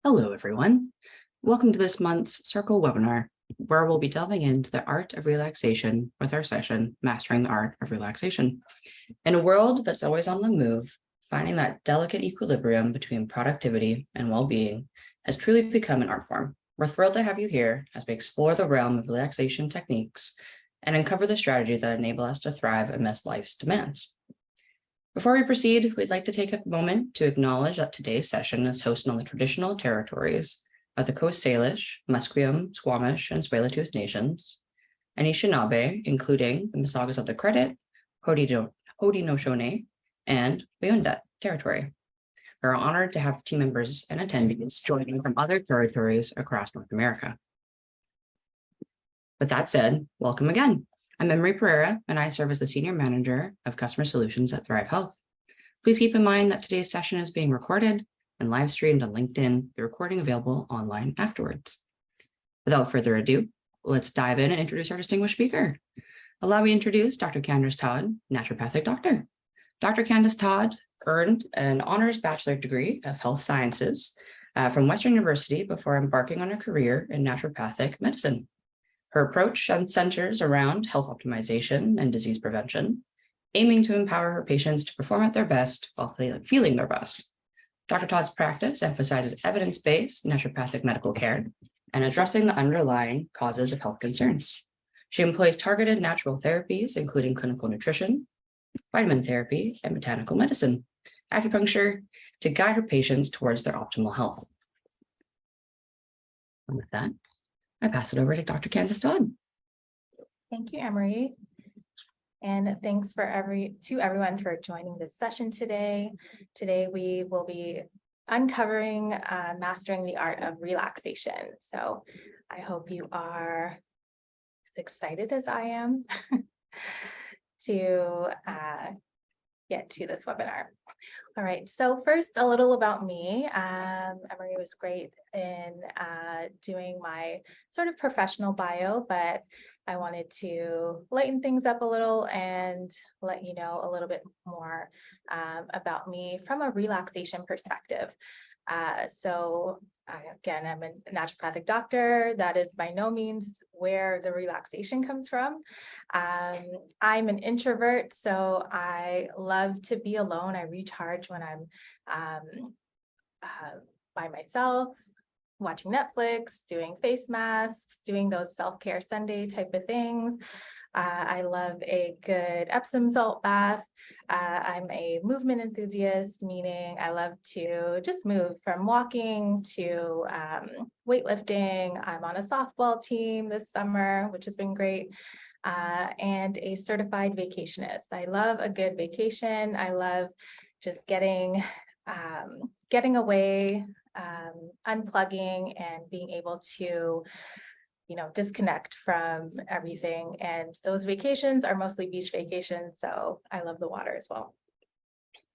Hello, everyone. Welcome to this month's Circle webinar, where we'll be delving into the art of relaxation with our session, Mastering the Art of Relaxation. In a world that's always on the move, finding that delicate equilibrium between productivity and well-being has truly become an art form. We're thrilled to have you here as we explore the realm of relaxation techniques and uncover the strategies that enable us to thrive amidst life's demands. Before we proceed, we'd like to take a moment to acknowledge that today's session is hosted on the traditional territories of the Coast Salish, Musqueam, Squamish, and Tsleil-Waututh nations, and Anishinaabe, including the Mississaugas of the Credit, Haudenosaunee, and Wyandot territory. We're honored to have team members and attendees joining from other territories across North America. With that said, welcome again. I'm Emery Pereira, and I serve as the Senior Manager of Customer Solutions at Thrive Health. Please keep in mind that today's session is being recorded and live streamed on LinkedIn, the recording available online afterwards. Without further ado, let's dive in and introduce our distinguished speaker. Allow me to introduce Dr. Candice Todd, Naturopathic Doctor. Dr. Candice Todd earned an honors bachelor degree of health sciences from Western University before embarking on a career in naturopathic medicine. Her approach centers around health optimization and disease prevention, aiming to empower her patients to perform at their best while feeling their best. Dr. Todd's practice emphasizes evidence-based naturopathic medical care and addressing the underlying causes of health concerns. She employs targeted natural therapies, including clinical nutrition, vitamin therapy, and botanical medicine, acupuncture, to guide her patients towards their optimal health. And with that, I pass it over to Dr. Candice Todd. Thank you, Emery. And thanks to everyone for joining this session today. Today, we will be uncovering mastering the art of relaxation. So I hope you are as excited as I am to get to this webinar. All right, so first, a little about me. Emery was great in doing my sort of professional bio, but I wanted to lighten things up a little and let you know a little bit more about me from a relaxation perspective. Again, I'm a naturopathic doctor. That is by no means where the relaxation comes from. I'm an introvert, so I love to be alone. I recharge when I'm by myself, watching Netflix, doing face masks, doing those self-care Sunday type of things. I love a good Epsom salt bath. I'm a movement enthusiast, meaning I love to just move from walking to weightlifting. I'm on a softball team this summer, which has been great, and a certified vacationist. I love a good vacation. I love just getting away, unplugging, and being able to disconnect from everything. And those vacations are mostly beach vacations, so I love the water as well.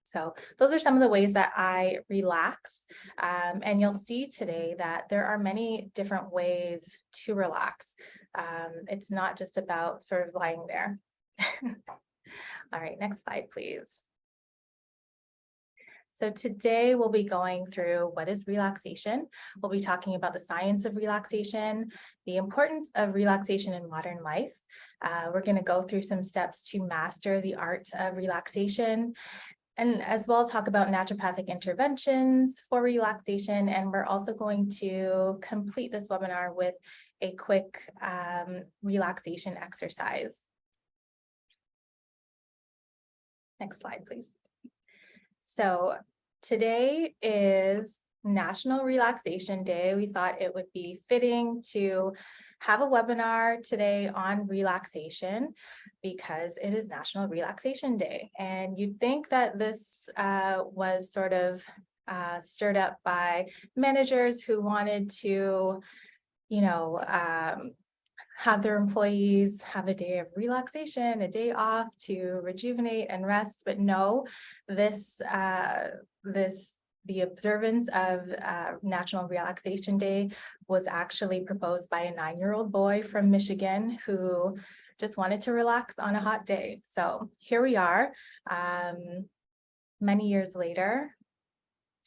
So those are some of the ways that I relax. And you'll see today that there are many different ways to relax. It's not just about sort of lying there. All right, next slide, please. So today we'll be going through what is relaxation. We'll be talking about the science of relaxation, the importance of relaxation in modern life. We're going to go through some steps to master the art of relaxation, and as well talk about naturopathic interventions for relaxation. And we're also going to complete this webinar with a quick relaxation exercise. Next slide, please. So today is National Relaxation Day. We thought it would be fitting to have a webinar today on relaxation because it is National Relaxation Day. And you'd think that this was sort of stirred up by managers who wanted to, have their employees have a day of relaxation, a day off to rejuvenate and rest. But no, the observance of National Relaxation Day was actually proposed by a 9-year-old boy from Michigan who just wanted to relax on a hot day. So here we are, many years later,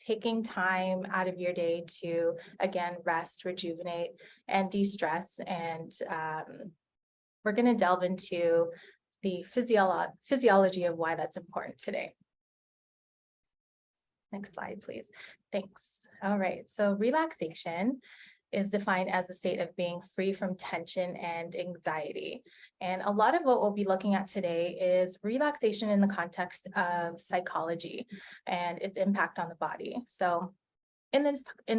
taking time out of your day to, again, rest, rejuvenate, and de-stress. And we're going to delve into the physiology of why that's important today. Next slide, please. Thanks. All right, so relaxation is defined as a state of being free from tension and anxiety. And a lot of what we'll be looking at today is relaxation in the context of psychology and its impact on the body. So in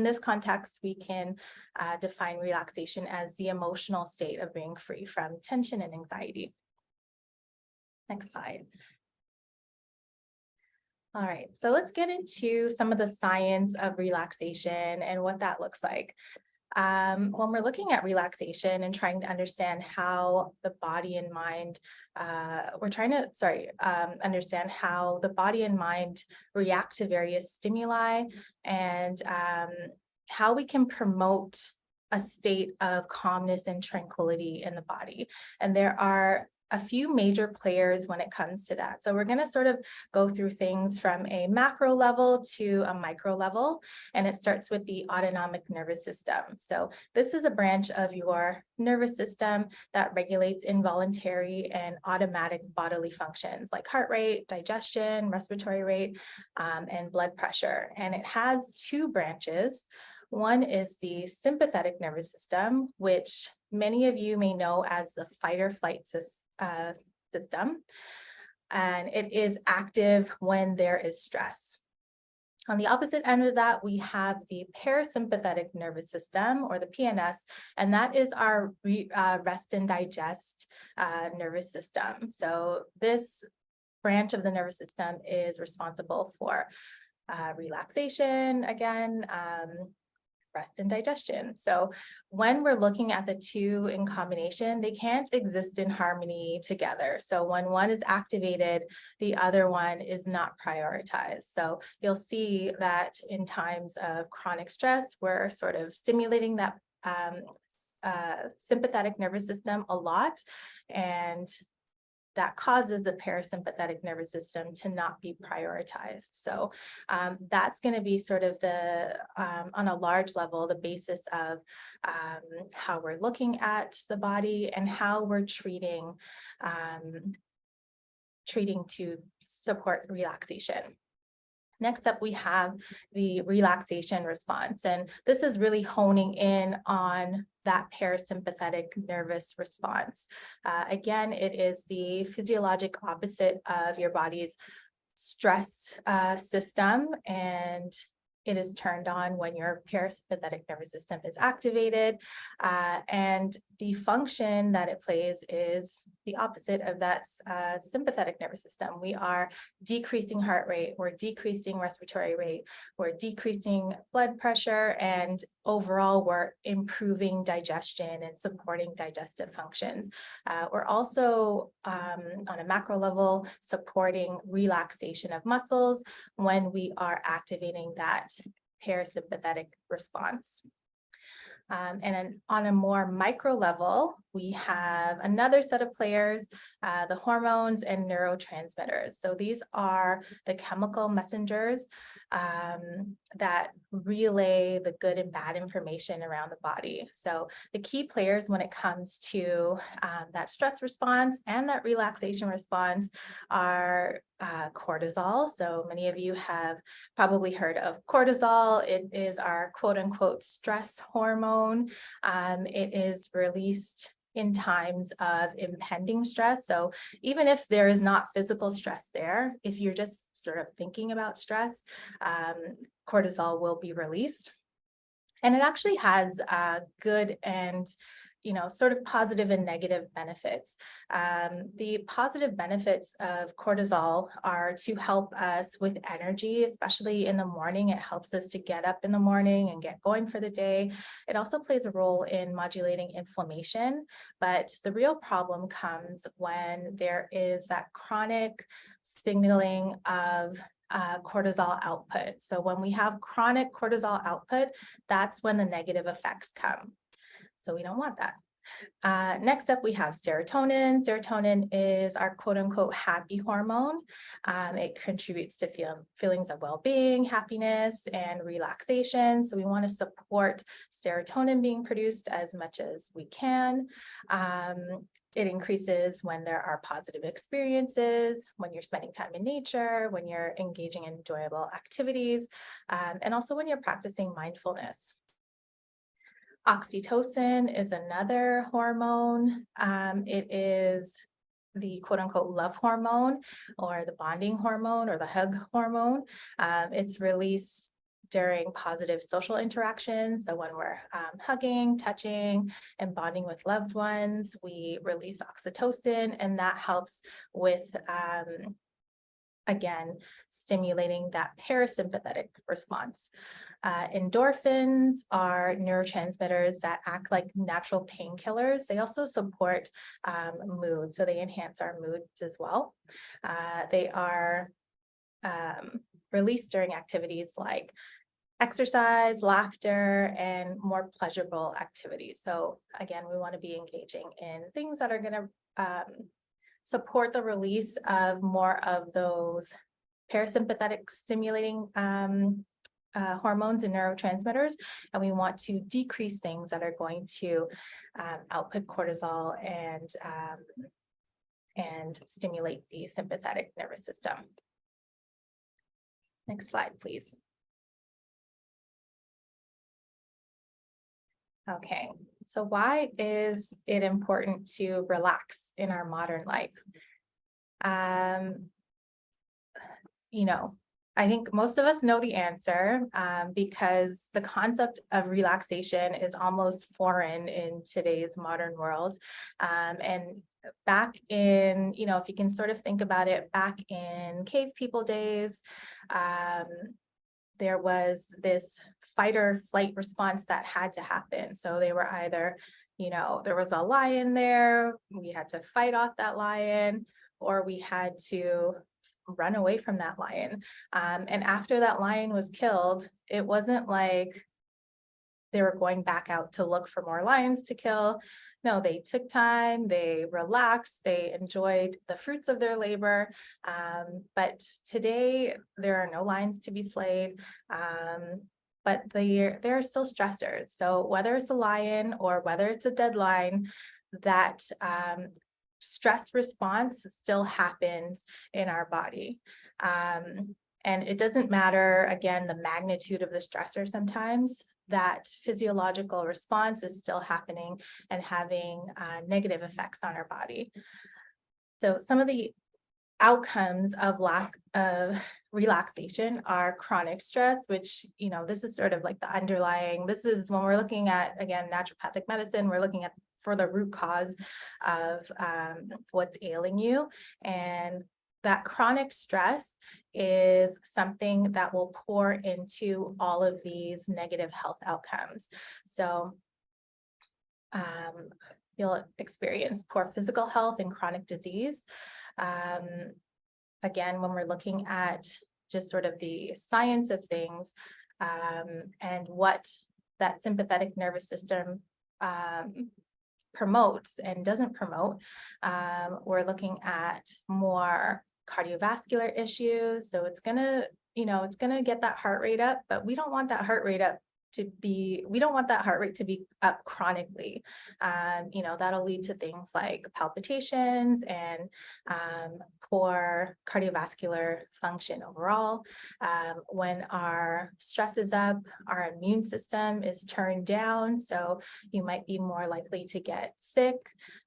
this context, we can define relaxation as the emotional state of being free from tension and anxiety. Next slide. All right, so let's get into some of the science of relaxation and what that looks like. When we're looking at relaxation and trying to understand how the body and mind, understand how the body and mind react to various stimuli, and how we can promote a state of calmness and tranquility in the body. And there are a few major players when it comes to that. So we're going to sort of go through things from a macro level to a micro level, and it starts with the autonomic nervous system. So this is a branch of your nervous system that regulates involuntary and automatic bodily functions like heart rate, digestion, respiratory rate, and blood pressure. And it has two branches. One is the sympathetic nervous system, which many of you may know as the fight or flight system, and it is active when there is stress. On the opposite end of that, we have the parasympathetic nervous system, or the PNS, and that is our rest and digest nervous system. So this branch of the nervous system is responsible for relaxation, again, rest and digestion. So when we're looking at the two in combination, they can't exist in harmony together. So when one is activated, the other one is not prioritized. So you'll see that in times of chronic stress, we're sort of stimulating that sympathetic nervous system a lot, and that causes the parasympathetic nervous system to not be prioritized. So that's going to be sort of the, on a large level, the basis of how we're looking at the body and how we're treating to support relaxation. Next up, we have the relaxation response, and this is really honing in on that parasympathetic nervous response. Again, it is the physiologic opposite of your body's stress system, and it is turned on when your parasympathetic nervous system is activated, and the function that it plays is the opposite of that sympathetic nervous system. We are decreasing heart rate, we're decreasing respiratory rate, we're decreasing blood pressure, and overall we're improving digestion and supporting digestive functions. We're also, on a macro level, supporting relaxation of muscles when we are activating that parasympathetic response. And then on a more micro level, we have another set of players, the hormones and neurotransmitters. So these are the chemical messengers that relay the good and bad information around the body. So the key players when it comes to that stress response and that relaxation response are cortisol. So many of you have probably heard of cortisol. It is our quote unquote stress hormone. It is released in times of impending stress. So even if there is not physical stress there, if you're just sort of thinking about stress, cortisol will be released. And it actually has good and sort of positive and negative benefits. The positive benefits of cortisol are to help us with energy, especially in the morning. It helps us to get up in the morning and get going for the day. It also plays a role in modulating inflammation, but the real problem comes when there is that chronic signaling of cortisol output. So when we have chronic cortisol output, that's when the negative effects come. So we don't want that. Next up, we have serotonin. Serotonin is our quote unquote happy hormone. It contributes to feelings of well-being, happiness, and relaxation. So we want to support serotonin being produced as much as we can. It increases when there are positive experiences, when you're spending time in nature, when you're engaging in enjoyable activities, and also when you're practicing mindfulness. Oxytocin is another hormone. It is the quote unquote love hormone or the bonding hormone or the hug hormone. It's released during positive social interactions. So when we're hugging, touching, and bonding with loved ones, we release oxytocin, and that helps with again, stimulating that parasympathetic response. Endorphins are neurotransmitters that act like natural painkillers. They also support mood, so they enhance our moods as well. They are released during activities like exercise, laughter, and more pleasurable activities. So again, we want to be engaging in things that are going to support the release of more of those parasympathetic stimulating hormones and neurotransmitters, and we want to decrease things that are going to output cortisol and stimulate the sympathetic nervous system. Next slide, please. Okay, so why is it important to relax in our modern life? I think most of us know the answer because the concept of relaxation is almost foreign in today's modern world. And back in, if you can sort of think about it, back in cave people days, there was this fight or flight response that had to happen. So they were either, there was a lion there, we had to fight off that lion, or we had to run away from that lion. And after that lion was killed, it wasn't like they were going back out to look for more lions to kill. No, they took time, they relaxed, they enjoyed the fruits of their labor. But today there are no lions to be slayed, but there are still stressors. So whether it's a lion or whether it's a deadline, that stress response still happens in our body. And it doesn't matter, again, the magnitude of the stressor sometimes. That physiological response is still happening and having negative effects on our body. So some of the outcomes of lack of relaxation are chronic stress, which, this is sort of like the underlying, this is when we're looking at, again, naturopathic medicine, we're looking at for the root cause of what's ailing you. And that chronic stress is something that will pour into all of these negative health outcomes. So you'll experience poor physical health and chronic disease. Again, when we're looking at just sort of the science of things and what that sympathetic nervous system promotes and doesn't promote, we're looking at more cardiovascular issues. So it's gonna get that heart rate up, but we don't want that heart rate to be up chronically. That'll lead to things like palpitations and poor cardiovascular function overall. When our stress is up, our immune system is turned down, so you might be more likely to get sick.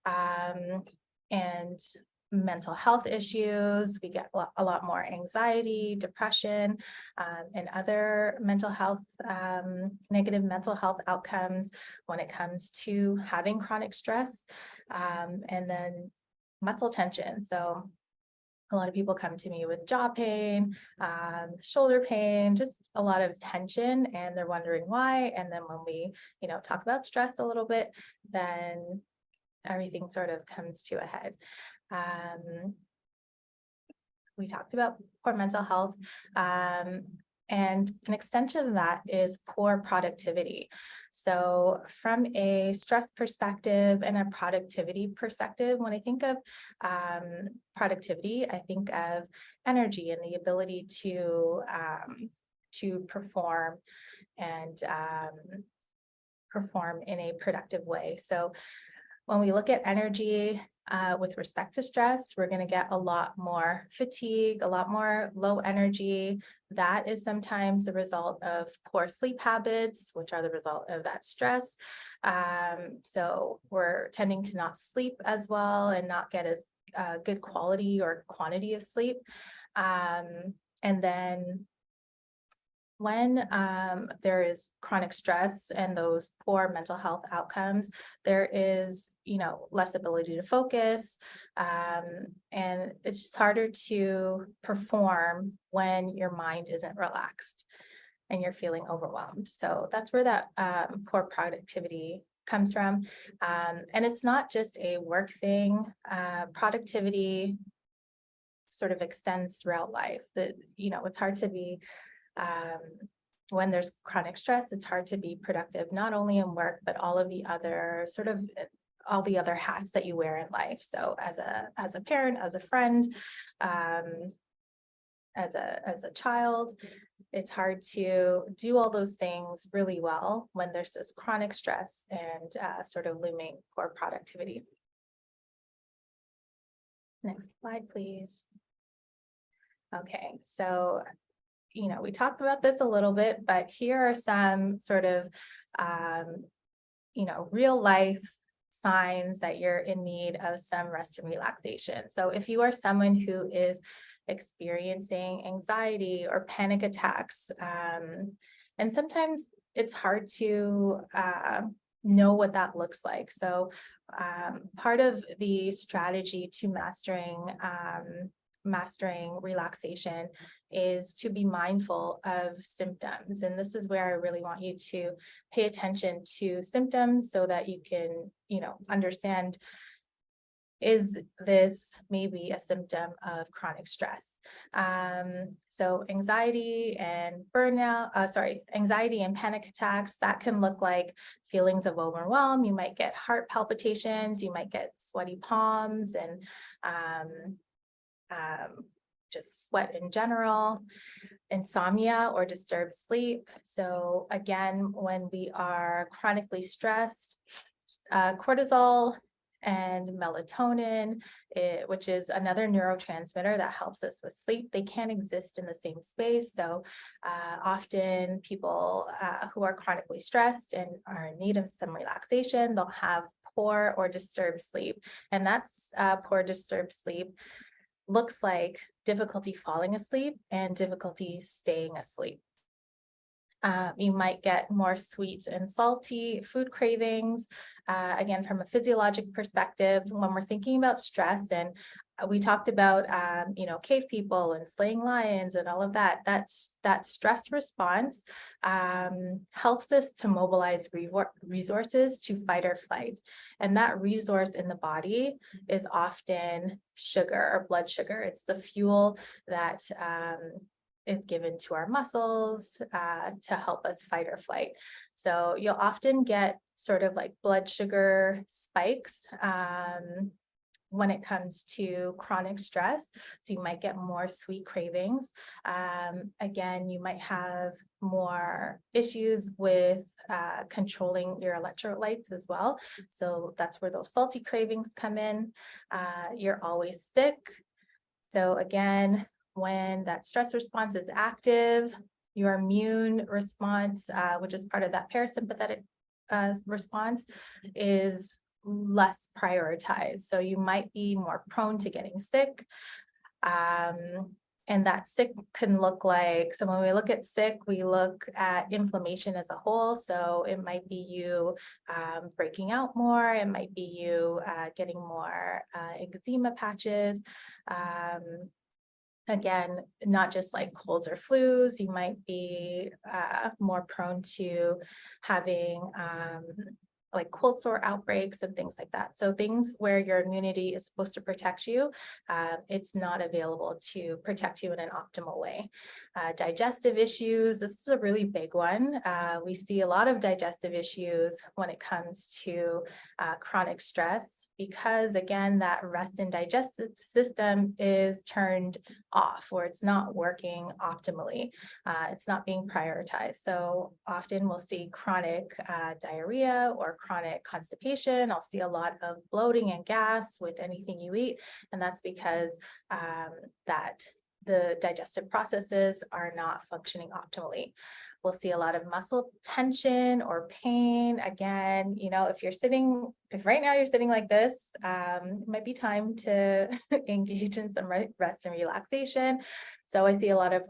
And mental health issues, we get a lot more anxiety, depression, and other mental health, negative mental health outcomes when it comes to having chronic stress. And then muscle tension. So a lot of people come to me with jaw pain, shoulder pain, just a lot of tension, and they're wondering why. And then when we, talk about stress a little bit, then everything sort of comes to a head. We talked about poor mental health, And an extension of that is poor productivity. So from a stress perspective and a productivity perspective, when I think of productivity, I think of energy and the ability to perform and perform in a productive way. So when we look at energy with respect to stress, we're going to get a lot more fatigue, a lot more low energy. That is sometimes the result of poor sleep habits, which are the result of that stress. So we're tending to not sleep as well and not get as good quality or quantity of sleep. And then when there is chronic stress and those poor mental health outcomes, there is, less ability to focus, and it's just harder to perform when your mind isn't relaxed and you're feeling overwhelmed. So that's where that poor productivity comes from. And it's not just a work thing. Productivity sort of extends throughout life. It's hard to be when there's chronic stress, it's hard to be productive, not only in work, but all the other hats that you wear in life. So as a parent, as a friend, as a child, it's hard to do all those things really well when there's this chronic stress and sort of looming poor productivity. Next slide, please. Okay, so we talked about this a little bit, but here are some sort of, real life signs that you're in need of some rest and relaxation. So if you are someone who is experiencing anxiety or panic attacks, and sometimes it's hard to know what that looks like. So part of the strategy to mastering relaxation is to be mindful of symptoms. And this is where I really want you to pay attention to symptoms so that you can, understand, is this maybe a symptom of chronic stress? So anxiety and anxiety and panic attacks, that can look like feelings of overwhelm. You might get heart palpitations, you might get sweaty palms, and just sweat in general, insomnia or disturbed sleep. So again, when we are chronically stressed, cortisol and melatonin, which is another neurotransmitter that helps us with sleep, they can't exist in the same space. So often people who are chronically stressed and are in need of some relaxation, they'll have poor or disturbed sleep. And that's poor disturbed sleep looks like difficulty falling asleep and difficulty staying asleep. You might get more sweet and salty food cravings. Again, from a physiologic perspective, when we're thinking about stress, and we talked about, cave people and slaying lions and all of that, that stress response helps us to mobilize resources to fight or flight. And that resource in the body is often sugar or blood sugar. It's the fuel that is given to our muscles to help us fight or flight. So you'll often get sort of like blood sugar spikes when it comes to chronic stress. So you might get more sweet cravings. Again, you might have more issues with controlling your electrolytes as well. So that's where those salty cravings come in. You're always sick. So again, when that stress response is active, your immune response, which is part of that parasympathetic response, is less prioritized. So you might be more prone to getting sick. And that sick can look like, so when we look at sick, we look at inflammation as a whole. So it might be you breaking out more. It might be you getting more eczema patches. Again, not just like colds or flus, you might be more prone to having like cold sore outbreaks and things like that. So things where your immunity is supposed to protect you, it's not available to protect you in an optimal way. Digestive issues, this is a really big one. We see a lot of digestive issues when it comes to chronic stress, because again, that rest and digestive system is turned off, or it's not working optimally. It's not being prioritized. So often we'll see chronic diarrhea or chronic constipation. I'll see a lot of bloating and gas with anything you eat. And that's because that the digestive processes are not functioning optimally. We'll see a lot of muscle tension or pain. Again, if right now you're sitting like this, it might be time to engage in some rest and relaxation. So I see a lot of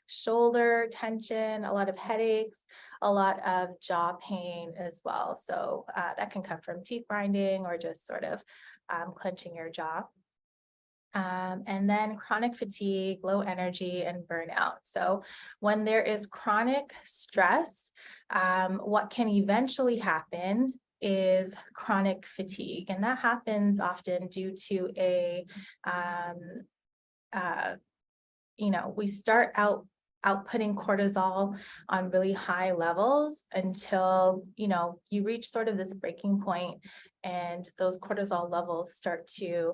shoulder tension, a lot of headaches, a lot of jaw pain as well. So that can come from teeth grinding or just sort of clenching your jaw. And then chronic fatigue, low energy, and burnout. So when there is chronic stress, what can eventually happen is chronic fatigue. And that happens often due to we start outputting cortisol on really high levels until, you reach sort of this breaking point and those cortisol levels start to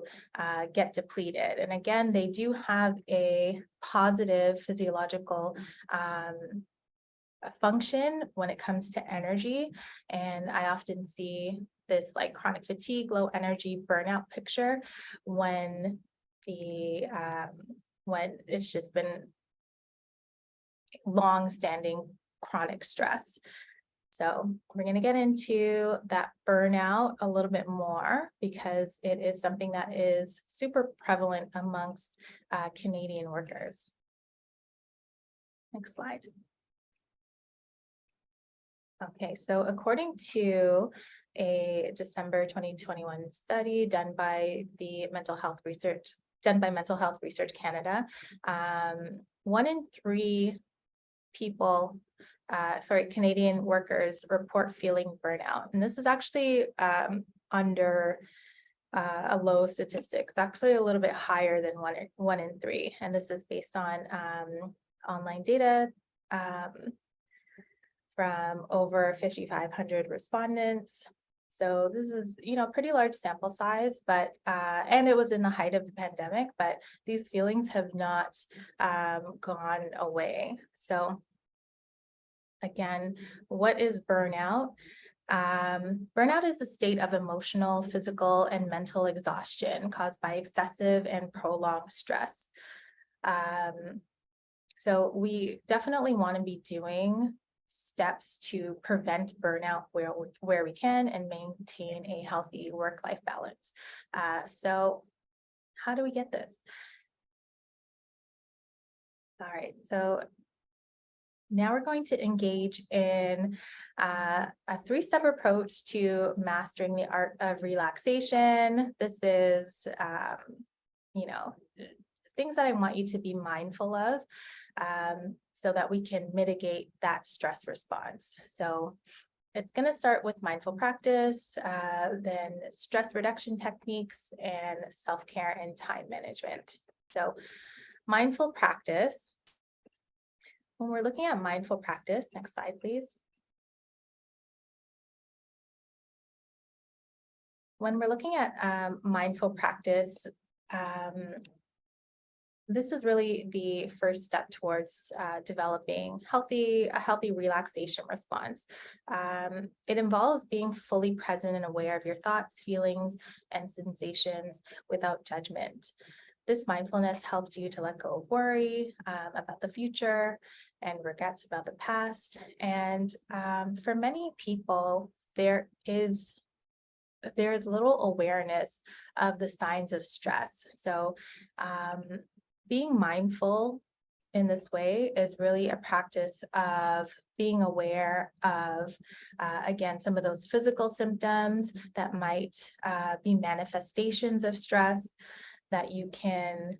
get depleted. And again, they do have a positive physiological function when it comes to energy. And I often see this like chronic fatigue, low energy, burnout picture when it's just been long-standing chronic stress. So we're going to get into that burnout a little bit more because it is something that is super prevalent amongst Canadian workers. Next slide. Okay, so according to a December 2021 study done by Mental Health Research Canada, 1 in 3 people, Canadian workers report feeling burnout. And this is actually under a low statistic. It's actually a little bit higher than one in 3. And this is based on online data from over 5,500 respondents. So this is, pretty large sample size, but, and it was in the height of the pandemic, but these feelings have not gone away. So again, what is burnout? Burnout is a state of emotional, physical, and mental exhaustion caused by excessive and prolonged stress. So we definitely want to be doing steps to prevent burnout where we can and maintain a healthy work-life balance. So how do we get this? All right, so now we're going to engage in a 3-step approach to mastering the art of relaxation. This is, things that I want you to be mindful of so that we can mitigate that stress response. So it's going to start with mindful practice, then stress reduction techniques, and self-care and time management. So mindful practice. When we're looking at mindful practice, next slide, please. When we're looking at mindful practice, this is really the first step towards developing a healthy relaxation response. It involves being fully present and aware of your thoughts, feelings, and sensations without judgment. This mindfulness helps you to let go of worry about the future and regrets about the past. And for many people, there is little awareness of the signs of stress. So being mindful in this way is really a practice of being aware of, again, some of those physical symptoms that might be manifestations of stress that you can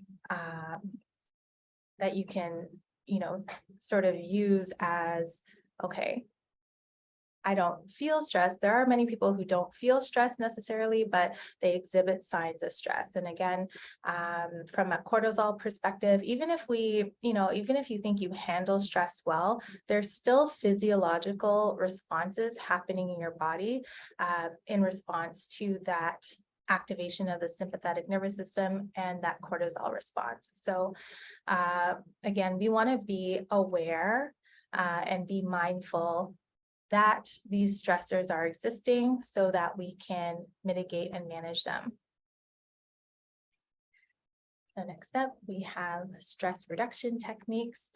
sort of use as, okay, I don't feel stressed. There are many people who don't feel stressed necessarily, but they exhibit signs of stress. And again, from a cortisol perspective, even if even if you think you handle stress well, there's still physiological responses happening in your body in response to that activation of the sympathetic nervous system and that cortisol response. So again, we want to be aware and be mindful that these stressors are existing so that we can mitigate and manage them. So next up, we have stress reduction techniques.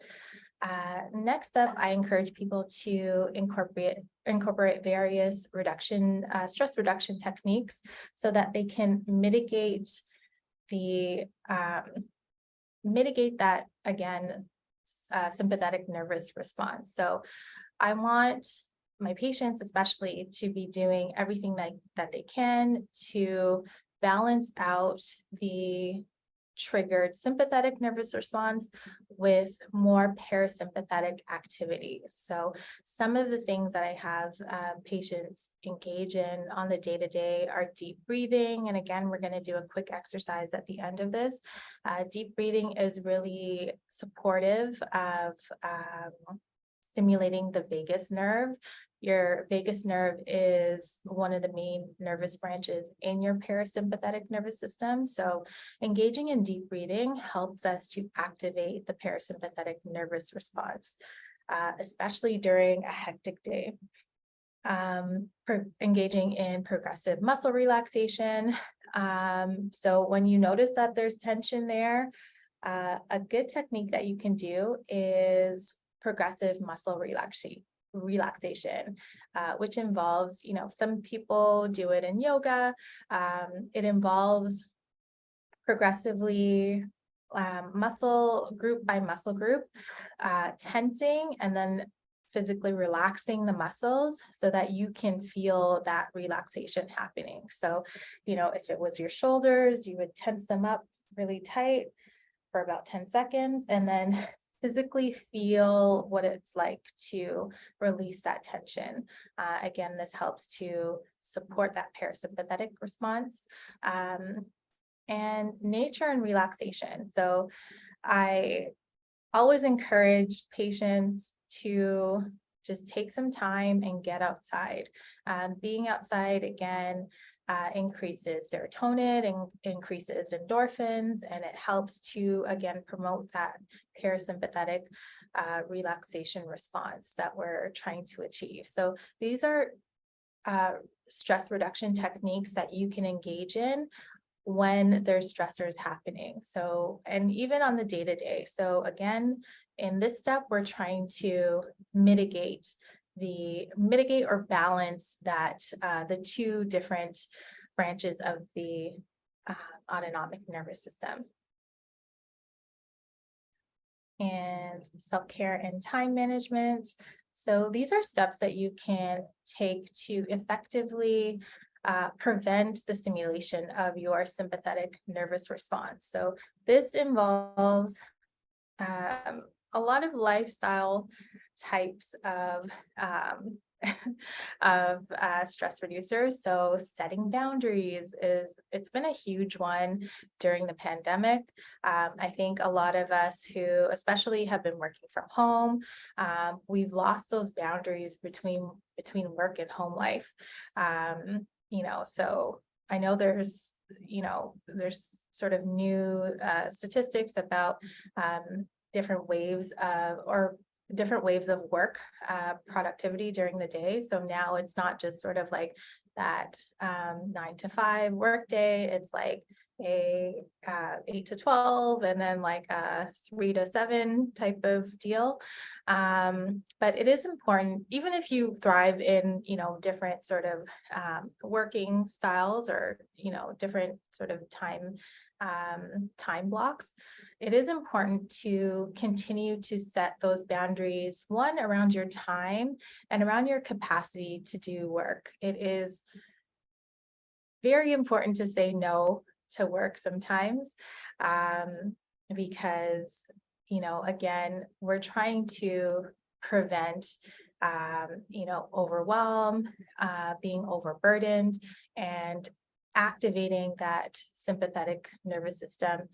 Next up, I encourage people to incorporate various stress reduction techniques so that they can mitigate that, again, sympathetic nervous response. So I want my patients especially to be doing everything that they can to balance out the triggered sympathetic nervous response with more parasympathetic activities. So some of the things that I have patients engage in on the day-to-day are deep breathing. And again, we're going to do a quick exercise at the end of this. Deep breathing is really supportive of stimulating the vagus nerve. Your vagus nerve is one of the main nervous branches in your parasympathetic nervous system. So engaging in deep breathing helps us to activate the parasympathetic nervous response, especially during a hectic day. Engaging in progressive muscle relaxation. So when you notice that there's tension there, a good technique that you can do is progressive muscle relaxation, which involves, some people do it in yoga. It involves progressively muscle group by muscle group, tensing and then physically relaxing the muscles so that you can feel that relaxation happening. So, if it was your shoulders, you would tense them up really tight for about 10 seconds and then physically feel what it's like to release that tension. Again, this helps to support that parasympathetic response. And nature and relaxation. So I always encourage patients to just take some time and get outside. Being outside, again, increases serotonin and increases endorphins, and it helps to, again, promote that parasympathetic relaxation response that we're trying to achieve. So these are stress reduction techniques that you can engage in when there's stressors happening. So, and even on the day-to-day. So again, in this step, we're trying to mitigate or balance that the two different branches of the autonomic nervous system. And self-care and time management. So these are steps that you can take to effectively prevent the stimulation of your sympathetic nervous response. So this involves a lot of lifestyle types of stress reducers. So setting boundaries it's been a huge one during the pandemic. I think a lot of us who especially have been working from home, we've lost those boundaries between work and home life. So I know there's sort of new statistics about different waves of work productivity during the day. So now it's not just sort of like that 9 to 5 work day. It's like a 8 to 12 and then like a 3 to 7 type of deal. But it is important, even if you thrive in, different sort of working styles or, different sort of time blocks, it is important to continue to set those boundaries, one, around your time and around your capacity to do work. It is very important to say no to work sometimes, because, again, we're trying to prevent overwhelm, being overburdened, and activating that sympathetic nervous system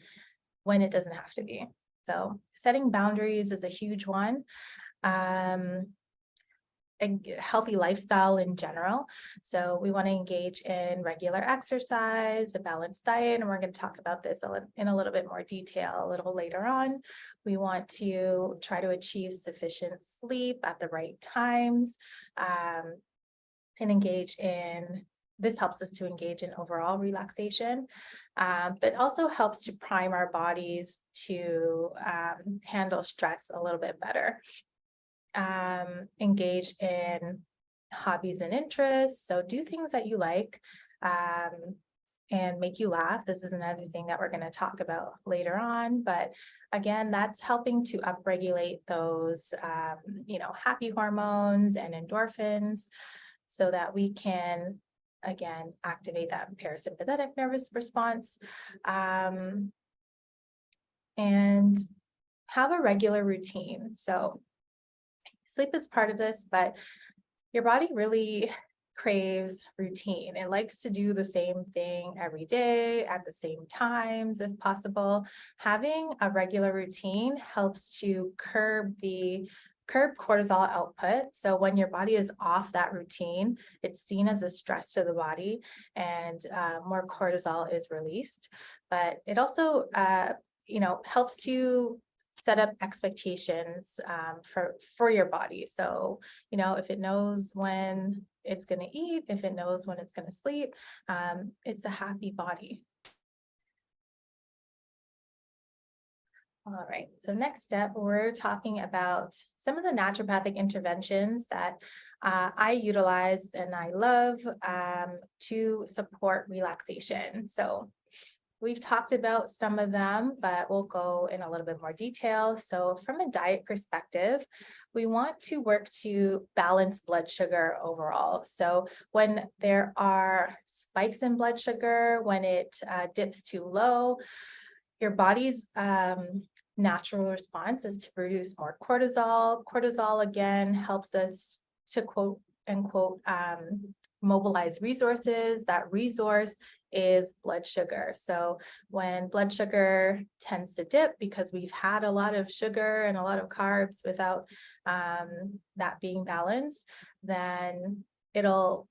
when it doesn't have to be. So setting boundaries is a huge one. A healthy lifestyle in general. So we want to engage in regular exercise, a balanced diet, and we're going to talk about this in a little bit more detail a little later on. We want to try to achieve sufficient sleep at the right times, and this helps us to engage in overall relaxation, but also helps to prime our bodies to handle stress a little bit better. Engage in hobbies and interests. So do things that you like and make you laugh. This is another thing that we're going to talk about later on. But again, that's helping to upregulate those, happy hormones and endorphins so that we can, again, activate that parasympathetic nervous response and have a regular routine. So sleep is part of this, but your body really craves routine. It likes to do the same thing every day at the same times, if possible. Having a regular routine helps to curb cortisol output. So when your body is off that routine, it's seen as a stress to the body, and more cortisol is released. But it also, helps to set up expectations for your body. So, if it knows when it's going to eat, if it knows when it's going to sleep, it's a happy body. All right, so next step, we're talking about some of the naturopathic interventions that I utilize and I love to support relaxation. So we've talked about some of them, but we'll go in a little bit more detail. So from a diet perspective, we want to work to balance blood sugar overall. So when there are spikes in blood sugar, when it dips too low, your body's natural response is to produce more cortisol. Cortisol, again, helps us to quote unquote mobilize resources. That resource is blood sugar. So when blood sugar tends to dip because we've had a lot of sugar and a lot of carbs without that being balanced, then it'll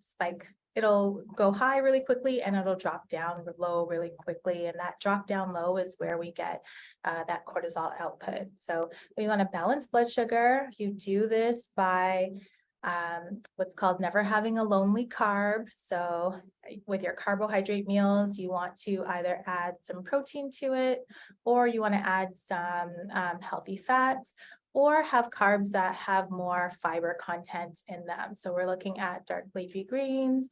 spike. It'll go high really quickly and it'll drop down low really quickly. And that drop down low is where we get that cortisol output. So we want to balance blood sugar. You do this by what's called never having a lonely carb. So with your carbohydrate meals, you want to either add some protein to it, or you want to add some healthy fats, or have carbs that have more fiber content in them. So we're looking at dark leafy greens,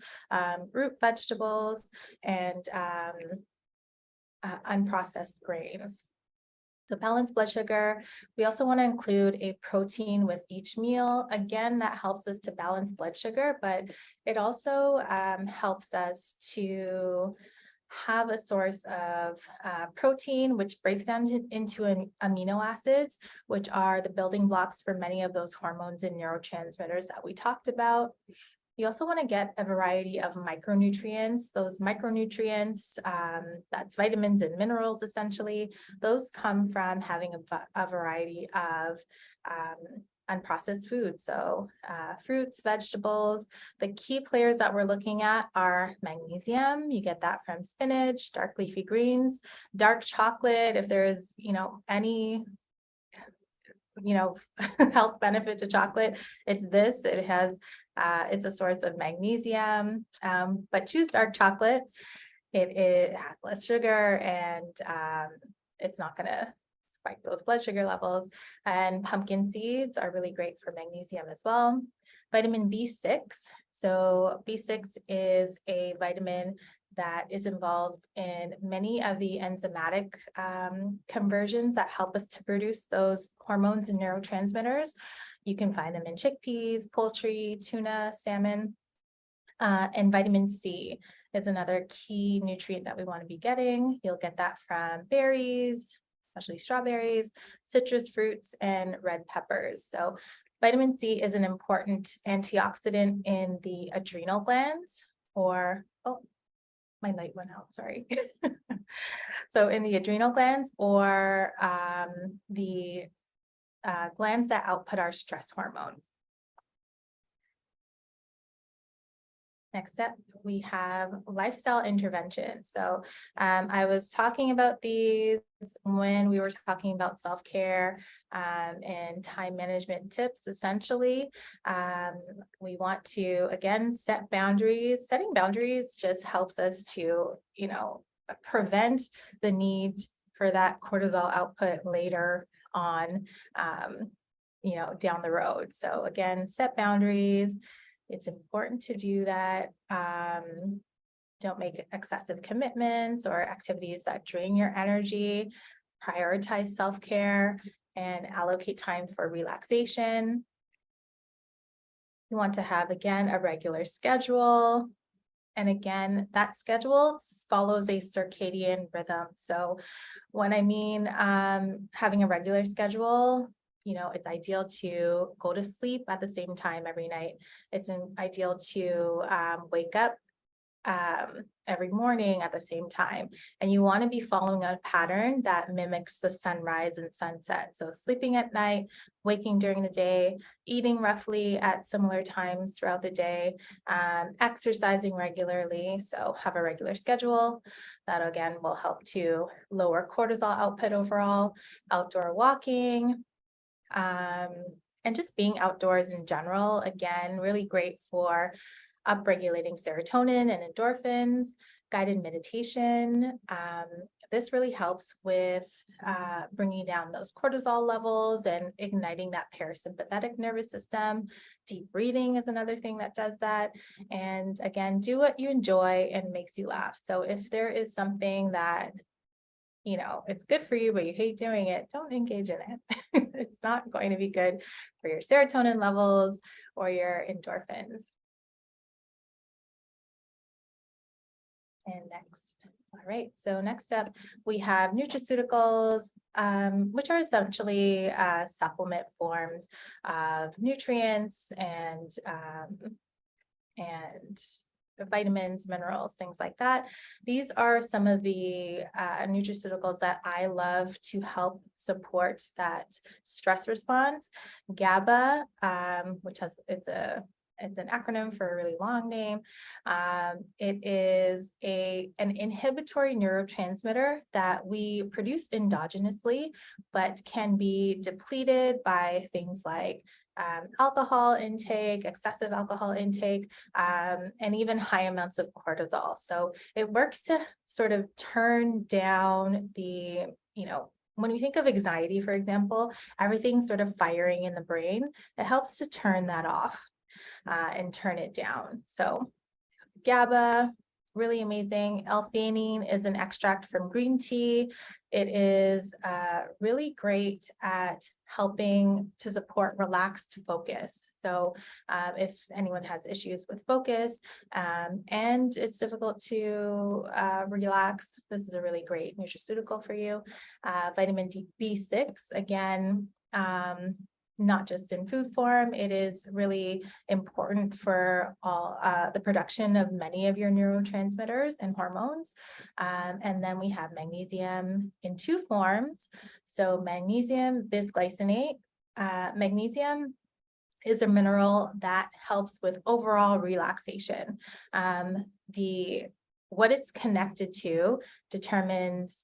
root vegetables, and unprocessed grains. So balanced blood sugar. We also want to include a protein with each meal. Again, that helps us to balance blood sugar, but it also helps us to have a source of protein, which breaks down into amino acids, which are the building blocks for many of those hormones and neurotransmitters that we talked about. You also want to get a variety of micronutrients. Those micronutrients, that's vitamins and minerals, essentially. Those come from having a variety of unprocessed foods. So fruits, vegetables. The key players that we're looking at are magnesium. You get that from spinach, dark leafy greens, dark chocolate. If there is, any health benefit to chocolate, it's this. It has it's a source of magnesium, but choose dark chocolate. It has less sugar, and it's not going to spike those blood sugar levels. And pumpkin seeds are really great for magnesium as well. Vitamin B6. So B6 is a vitamin that is involved in many of the enzymatic conversions that help us to produce those hormones and neurotransmitters. You can find them in chickpeas, poultry, tuna, salmon, and vitamin C is another key nutrient that we want to be getting. You'll get that from berries, especially strawberries, citrus fruits, and red peppers. So Vitamin C is an important antioxidant in the adrenal glands, or, oh, my light went out, sorry. So in the adrenal glands, or the glands that output our stress hormone. Next up, we have lifestyle interventions. So I was talking about these when we were talking about self-care and time management tips. Essentially, we want to, again, set boundaries. Setting boundaries just helps us to, prevent the need for that cortisol output later on, down the road. So again, set boundaries. It's important to do that. Don't make excessive commitments or activities that drain your energy. Prioritize self-care and allocate time for relaxation. You want to have, again, a regular schedule. And again, that schedule follows a circadian rhythm. So when I mean having a regular schedule, it's ideal to go to sleep at the same time every night. It's ideal to wake up every morning at the same time. And you want to be following a pattern that mimics the sunrise and sunset. So sleeping at night, waking during the day, eating roughly at similar times throughout the day, exercising regularly. So have a regular schedule. That again will help to lower cortisol output overall. Outdoor walking, and just being outdoors in general, again, really great for upregulating serotonin and endorphins. Guided meditation. This really helps with bringing down those cortisol levels and igniting that parasympathetic nervous system. Deep breathing is another thing that does that. And again, do what you enjoy and makes you laugh. So if there is something that it's good for you, but you hate doing it, don't engage in it. It's not going to be good for your serotonin levels or your endorphins. And next, all right, so next up, we have nutraceuticals, which are essentially supplement forms of nutrients and vitamins, minerals, things like that. These are some of the nutraceuticals that I love to help support that stress response. GABA, which it's an acronym for a really long name. It is an inhibitory neurotransmitter that we produce endogenously, but can be depleted by things like alcohol intake, excessive alcohol intake, and even high amounts of cortisol. So it works to sort of turn down the, when you think of anxiety, for example, everything's sort of firing in the brain. It helps to turn that off and turn it down. So GABA, really amazing. L-theanine is an extract from green tea. It is really great at helping to support relaxed focus. So if anyone has issues with focus and it's difficult to relax, this is a really great nutraceutical for you. Vitamin B6, again, not just in food form, it is really important for all the production of many of your neurotransmitters and hormones. And then we have magnesium in two forms. So magnesium bisglycinate. Magnesium is a mineral that helps with overall relaxation. What it's connected to determines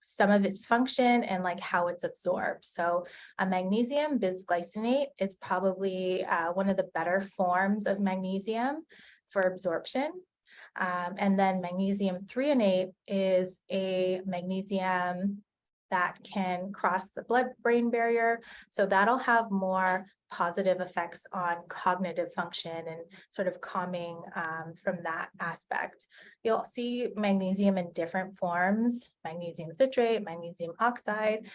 some of its function and like how it's absorbed. So a magnesium bisglycinate is probably one of the better forms of magnesium for absorption. And then magnesium threonate is a magnesium that can cross the blood-brain barrier. So that'll have more positive effects on cognitive function and sort of calming from that aspect. You'll see magnesium in different forms, magnesium citrate, magnesium oxide,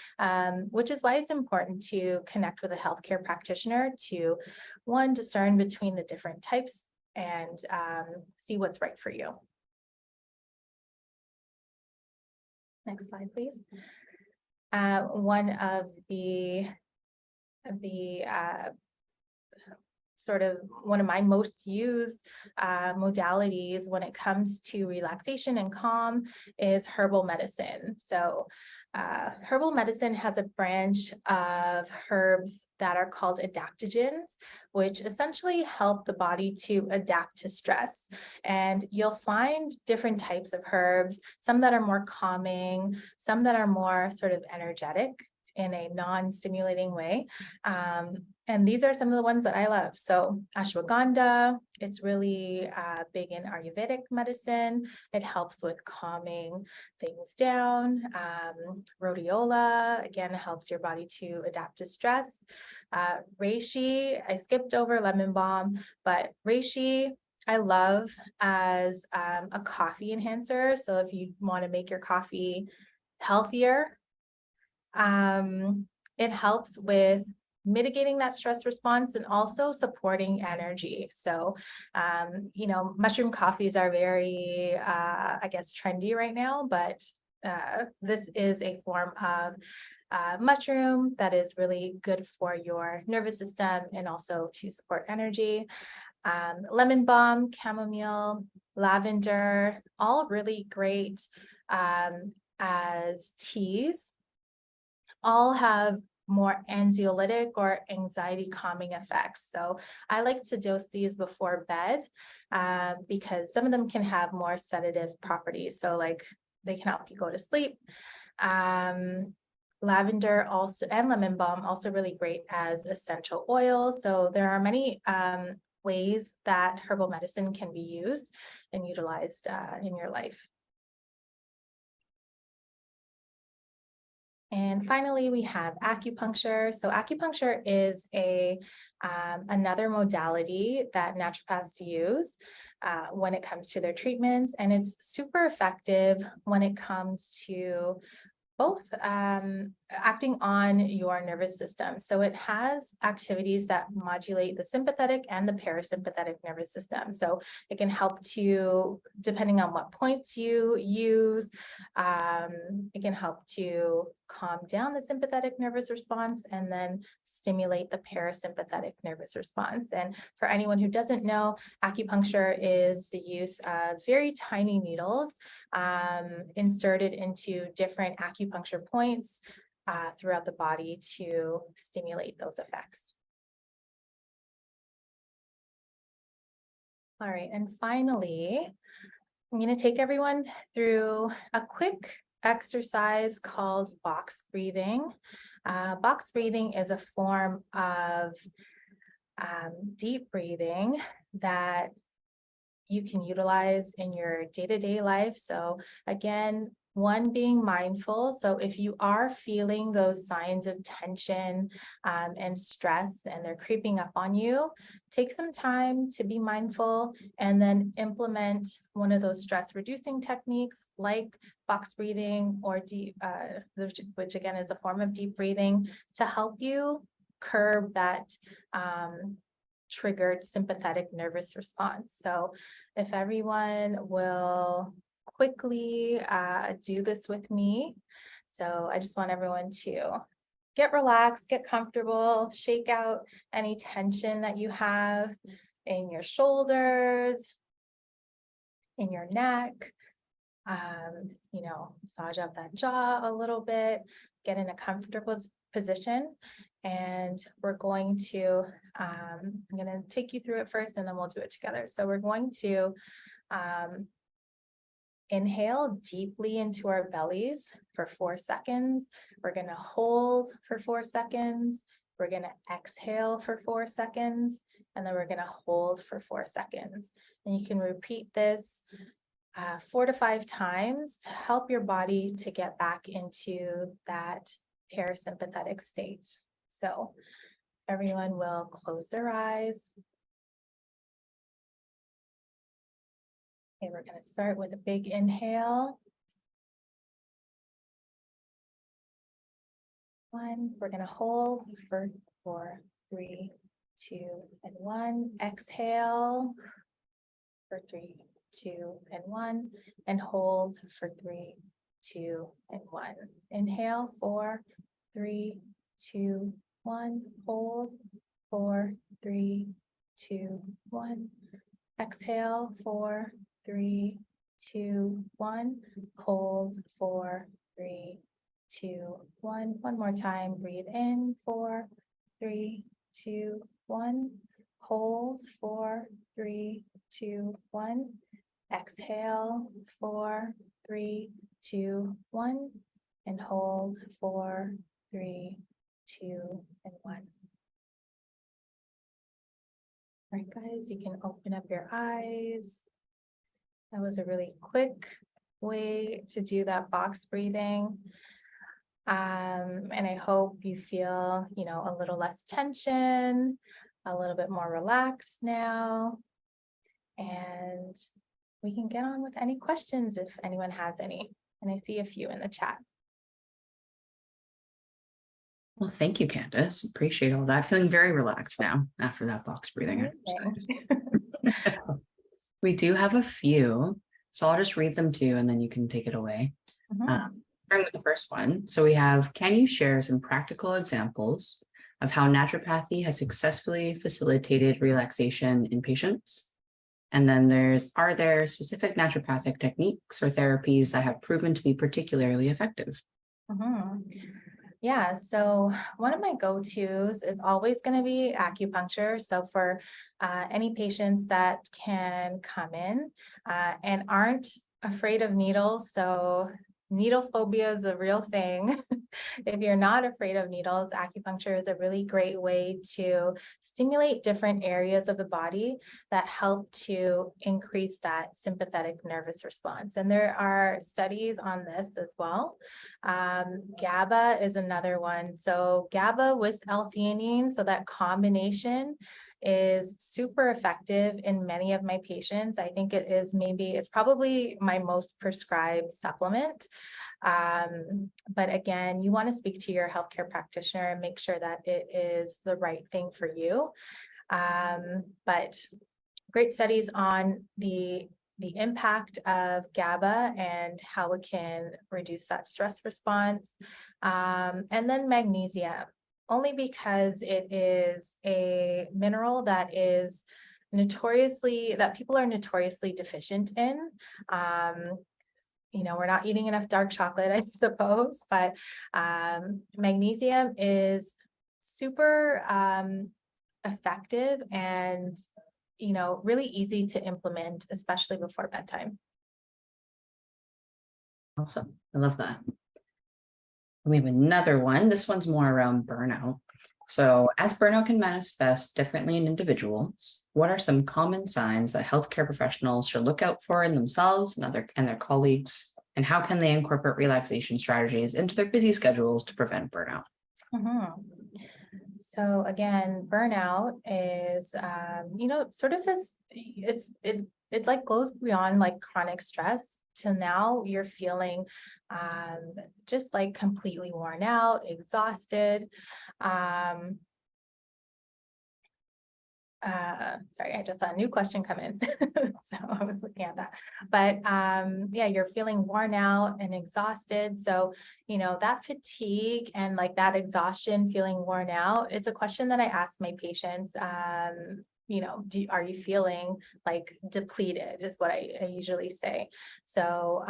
which is why it's important to connect with a healthcare practitioner to, one, discern between the different types and see what's right for you. Next slide, please. One of the sort of one of my most used modalities when it comes to relaxation and calm is herbal medicine. So herbal medicine has a branch of herbs that are called adaptogens, which essentially help the body to adapt to stress. And you'll find different types of herbs, some that are more calming, some that are more sort of energetic in a non-stimulating way. And these are some of the ones that I love. So ashwagandha, it's really big in Ayurvedic medicine. It helps with calming things down. Rhodiola, again, helps your body to adapt to stress. Reishi, I skipped over lemon balm, but reishi, I love as a coffee enhancer. So if you want to make your coffee healthier, it helps with mitigating that stress response and also supporting energy. So, mushroom coffees are very, I guess, trendy right now, but this is a form of mushroom that is really good for your nervous system and also to support energy. Lemon balm, chamomile, lavender, all really great as teas. All have more anxiolytic or anxiety calming effects. So I like to dose these before bed because some of them can have more sedative properties. So like they can help you go to sleep. Lavender also and lemon balm also really great as essential oil. So there are many ways that herbal medicine can be used and utilized in your life. And finally, we have acupuncture. So acupuncture is another modality that naturopaths use when it comes to their treatments, and it's super effective when it comes to both acting on your nervous system. So it has activities that modulate the sympathetic and the parasympathetic nervous system. So it can help to, depending on what points you use, it can help to calm down the sympathetic nervous response and then stimulate the parasympathetic nervous response. And for anyone who doesn't know, acupuncture is the use of very tiny needles inserted into different acupuncture points throughout the body to stimulate those effects. All right, and finally, I'm going to take everyone through a quick exercise called box breathing. Box breathing is a form of deep breathing that you can utilize in your day-to-day life. So again, one, being mindful. So if you are feeling those signs of tension and stress and they're creeping up on you, take some time to be mindful and then implement one of those stress reducing techniques like box breathing or deep, which again is a form of deep breathing to help you curb that triggered sympathetic nervous response. So if everyone will quickly do this with me. So I just want everyone to get relaxed, get comfortable, shake out any tension that you have in your shoulders, in your neck, massage out that jaw a little bit, get in a comfortable position. And we're going to, I'm going to take you through it first and then we'll do it together. So we're going to inhale deeply into our bellies for 4 seconds. We're going to hold for 4 seconds. We're going to exhale for 4 seconds. And then we're going to hold for 4 seconds. And you can repeat this 4 to 5 times to help your body to get back into that parasympathetic state. So everyone will close their eyes. Okay, we're going to start with a big inhale. 1, we're going to hold for 4, 3, 2, and 1. Exhale for 3, 2, and 1, and hold for 3, 2, and 1. Inhale, 4, 3, 2, 1, hold, 4, 3, 2, 1. Exhale, 4, 3, 2, 1. Hold, 4, 3, 2, 1. One more time. Breathe in, 4, 3, 2, 1. Hold, 4, 3, 2, 1. Exhale, 4, 3, 2, 1. And hold, 4, 3, 2, and 1. All right, guys, you can open up your eyes. That was a really quick way to do that box breathing. And I hope you feel, a little less tension, a little bit more relaxed now. And we can get on with any questions if anyone has any. And I see a few in the chat. Well, thank you, Candice. Appreciate all that. Feeling very relaxed now after that box breathing exercise. We do have a few, so I'll just read them to you and then you can take it away. Starting with the first one. So we have, can you share some practical examples of how naturopathy has successfully facilitated relaxation in patients? And then are there specific naturopathic techniques or therapies that have proven to be particularly effective? Yeah, so one of my go-tos is always going to be acupuncture. So for any patients that can come in and aren't afraid of needles, so needle phobia is a real thing. If you're not afraid of needles, acupuncture is a really great way to stimulate different areas of the body that help to increase that sympathetic nervous response. And there are studies on this as well. GABA is another one. So GABA with L-theanine, so that combination is super effective in many of my patients. I think it's probably my most prescribed supplement. But again, you want to speak to your healthcare practitioner and make sure that it is the right thing for you. But great studies on the impact of GABA and how it can reduce that stress response. And then magnesium, only because it is a mineral that people are notoriously deficient in. We're not eating enough dark chocolate, I suppose, but magnesium is super effective and, really easy to implement, especially before bedtime. Awesome. I love that. We have another one. This one's more around burnout. So as burnout can manifest differently in individuals, what are some common signs that healthcare professionals should look out for in themselves and their colleagues? And how can they incorporate relaxation strategies into their busy schedules to prevent burnout? So again, burnout is, sort of this, it like goes beyond like chronic stress till now you're feeling just like completely worn out, exhausted. Sorry, I just saw a new question come in. So I was looking at that. But yeah, you're feeling worn out and exhausted. So, that fatigue and like that exhaustion, feeling worn out, it's a question that I ask my patients. Are you feeling like depleted is what I usually say. So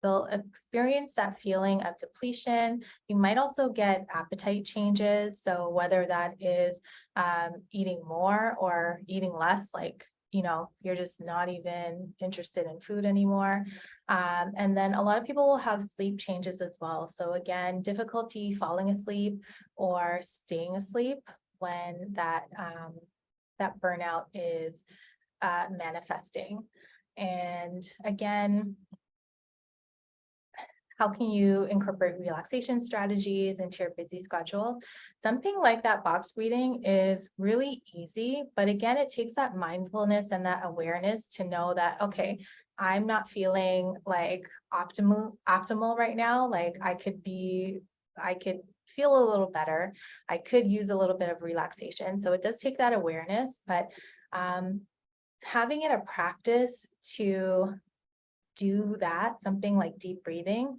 they'll experience that feeling of depletion. You might also get appetite changes. So whether that is eating more or eating less, like, you're just not even interested in food anymore. And then a lot of people will have sleep changes as well. So again, difficulty falling asleep or staying asleep when that burnout is manifesting. And again, how can you incorporate relaxation strategies into your busy schedule? Something like that box breathing is really easy, but again, it takes that mindfulness and that awareness to know that, okay, I'm not feeling like optimal right now. Like I could feel a little better. I could use a little bit of relaxation. So it does take that awareness, but having it a practice to do that, something like deep breathing,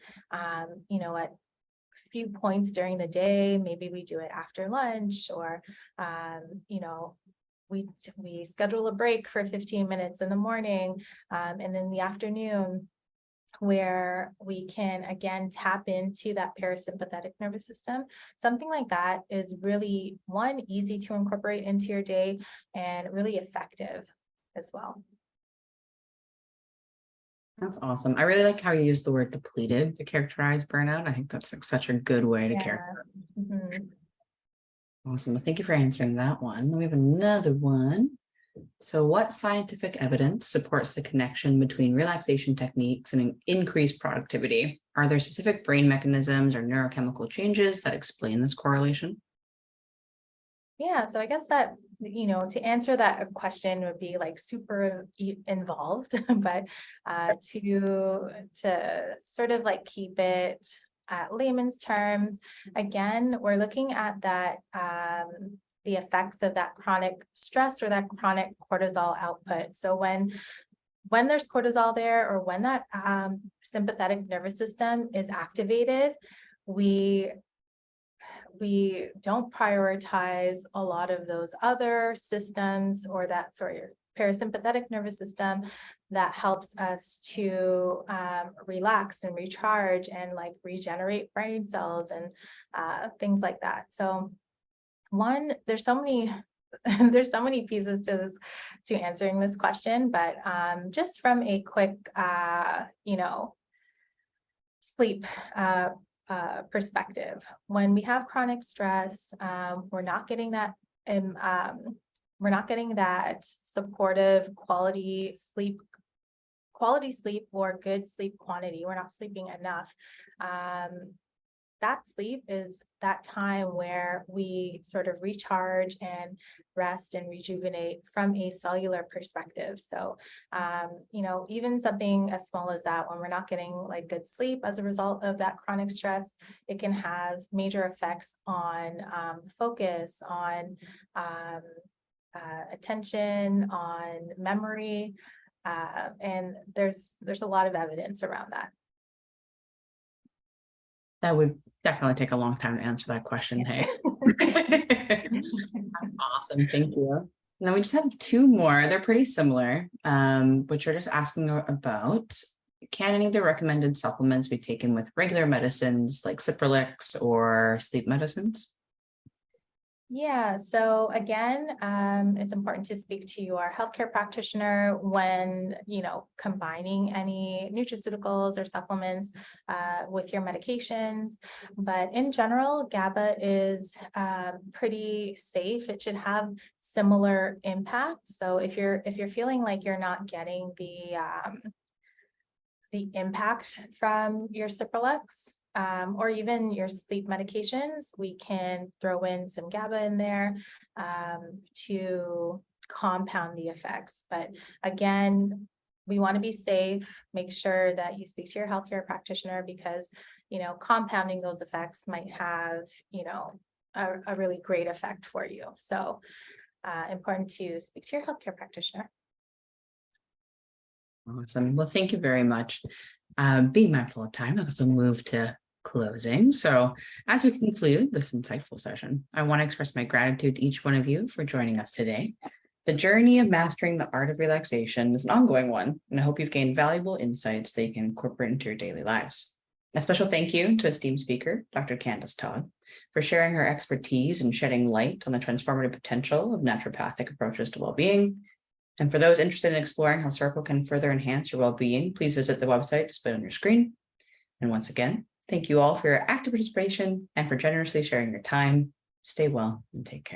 few points during the day. Maybe we do it after lunch, or, you know, we schedule a break for 15 minutes in the morning, and in the afternoon, where we can again tap into that parasympathetic nervous system. Something like that is really, one, easy to incorporate into your day and really effective as well. That's awesome. I really like how you use the word depleted to characterize burnout. I think that's like such a good way to characterize. Awesome. Well, thank you for answering that one. Then we have another one. So what scientific evidence supports the connection between relaxation techniques and increased productivity? Are there specific brain mechanisms or neurochemical changes that explain this correlation? Yeah, so I guess that, you know, to answer that question would be like super involved, but to sort of like keep it at layman's terms, again, we're looking at that the effects of that chronic stress or that chronic cortisol output. So when there's cortisol there, or when that sympathetic nervous system is activated, we don't prioritize a lot of those other systems, or that parasympathetic nervous system that helps us to relax and recharge and like regenerate brain cells and things like that. So one, there's so many there's so many pieces to this, to answering this question, but just from a quick you know, sleep perspective, when we have chronic stress, we're not getting that supportive quality sleep or good sleep quantity. We're not sleeping enough. That sleep is that time where we sort of recharge and rest and rejuvenate from a cellular perspective. So, you know, even something as small as that, when we're not getting like good sleep as a result of that chronic stress, it can have major effects on focus, on attention, on memory, and there's a lot of evidence around that. That would definitely take a long time to answer that question. Hey, that's awesome. Thank you. And then we just have two more. They're pretty similar, which are just asking about, can any of the recommended supplements be taken with regular medicines like Cipralex or sleep medicines? Yeah, so again, it's important to speak to your healthcare practitioner when, you know, combining any nutraceuticals or supplements with your medications. But in general, GABA is pretty safe. It should have similar impact. So if you're feeling like you're not getting the impact from your Cipralex, or even your sleep medications, we can throw in some GABA in there to compound the effects. But again, we want to be safe. Make sure that you speak to your healthcare practitioner, because, you know, compounding those effects might have, you know, a really great effect for you. So important to speak to your healthcare practitioner. Awesome. Well, thank you very much. Being mindful of time, I'll also move to closing. So as we conclude this insightful session, I want to express my gratitude to each one of you for joining us today. The journey of mastering the art of relaxation is an ongoing one, and I hope you've gained valuable insights that you can incorporate into your daily lives. A special thank you to esteemed speaker, Dr. Candice Todd, for sharing her expertise and shedding light on the transformative potential of naturopathic approaches to well-being. And for those interested in exploring how Circle can further enhance your well-being, please visit the website displayed on your screen. And once again, thank you all for your active participation and for generously sharing your time. Stay well and take care.